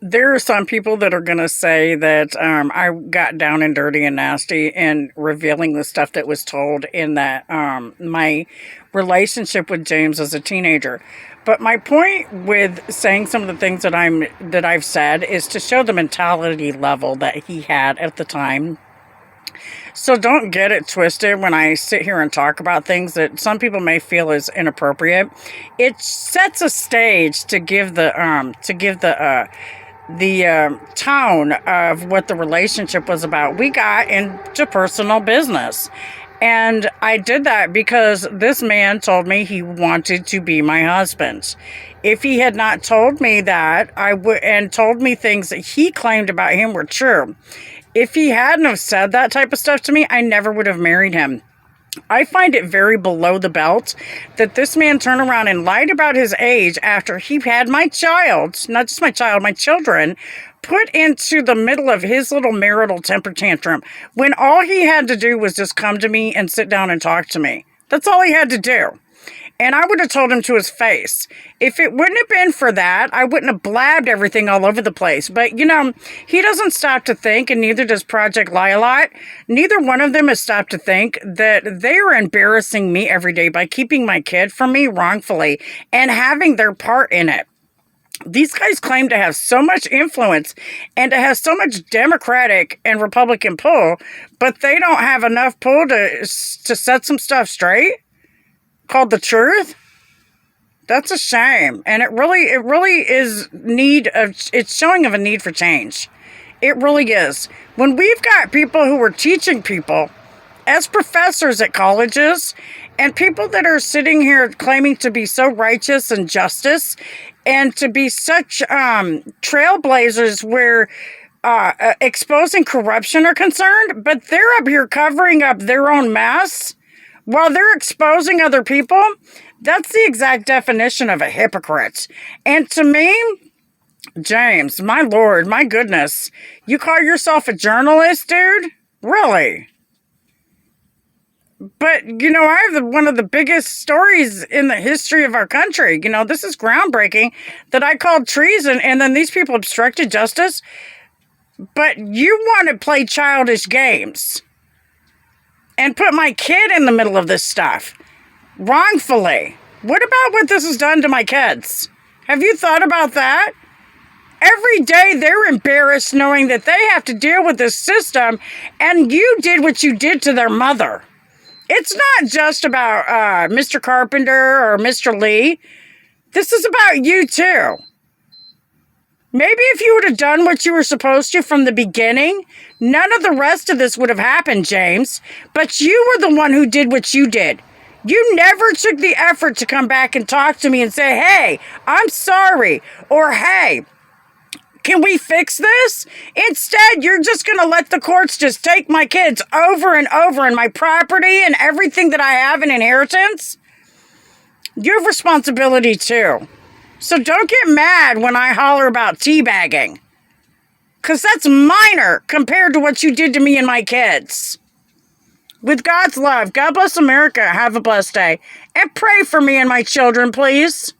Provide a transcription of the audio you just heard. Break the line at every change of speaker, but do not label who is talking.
There are some people that are going to say that I got down and dirty and nasty in revealing the stuff that was told in that my relationship with James as a teenager. But my point with saying some of the things that I've said is to show the mentality level that he had at the time. So don't get it twisted when I sit here and talk about things that some people may feel is inappropriate. It sets a stage to give the tone of what the relationship was about. We got into personal business. And I did that because this man told me he wanted to be my husband. If he had not told me that, and told me things that he claimed about him were true. If he hadn't have said that type of stuff to me, I never would have married him. I find it very below the belt that this man turned around and lied about his age after he had my child, not just my child, my children, put into the middle of his little marital temper tantrum when all he had to do was just come to me and sit down and talk to me. That's all he had to do. And I would have told him to his face. If it wouldn't have been for that, I wouldn't have blabbed everything all over the place. But, he doesn't stop to think, and neither does Project Lialot. Neither one of them has stopped to think that they are embarrassing me every day by keeping my kid from me wrongfully and having their part in it. These guys claim to have so much influence and to have so much Democratic and Republican pull, but they don't have enough pull to set some stuff straight. Called the truth. That's a shame, and it really is it's showing of a need for change. It really is. When we've got people who are teaching people as professors at colleges, and people that are sitting here claiming to be so righteous and justice, and to be such trailblazers where exposing corruption are concerned, but they're up here covering up their own mess while they're exposing other people. That's the exact definition of a hypocrite. And to me, James, my lord, my goodness, you call yourself a journalist, dude? Really? But, I have one of the biggest stories in the history of our country. This is groundbreaking that I called treason, and then these people obstructed justice. But you want to play childish games and put my kid in the middle of this stuff wrongfully. What about what this has done to my kids? Have you thought about that? Every day they're embarrassed knowing that they have to deal with this system, and you did what you did to their mother. It's not just about Mr. Carpenter or Mr. Lee. This is about you too. Maybe if you would have done what you were supposed to from the beginning, none of the rest of this would have happened, James. But you were the one who did what you did. You never took the effort to come back and talk to me and say, hey, I'm sorry. Or, hey, can we fix this? Instead, you're just going to let the courts just take my kids over and over and my property and everything that I have in inheritance. You have responsibility too. So don't get mad when I holler about teabagging. Because that's minor compared to what you did to me and my kids. With God's love, God bless America. Have a blessed day. And pray for me and my children, please.